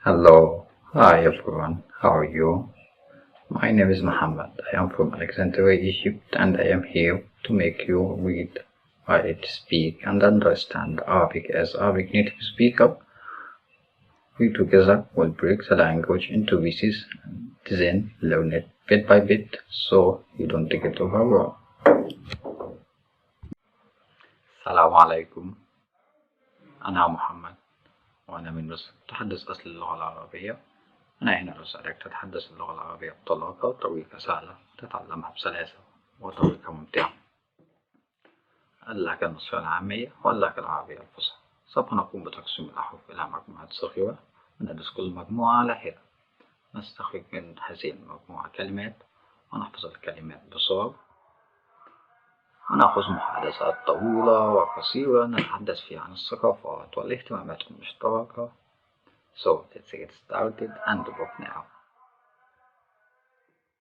Hello, hi everyone, how are you? My name is Muhammad. I am from Alexandria, Egypt, and I am here to make you read, write, speak, and understand Arabic as Arabic native speaker. We together will break the language into pieces and then learn it bit by bit so you don't get overwhelmed. السلام عليكم. أنا محمد وأنا من مصر أتحدث أصل اللغة العربية. أنا هنا لأسألك تتحدث اللغة العربية بطلاقة وطريقة سهلة تتعلمها بسلاسة وطريقة ممتعة. اللهجة المصرية العامية واللهجة العربية الفصحى. سوف نقوم بتقسيم الأحرف إلى مجموعات صغيرة وندرس كل مجموعة على حدة. نستخرج من هذه المجموعة كلمات ونحفظ الكلمات بصور. هنأخذ محادثات طويلة وقصيرة نتحدث فيها عن الثقافات والاهتمامات المشتركة. So let's get started and book now.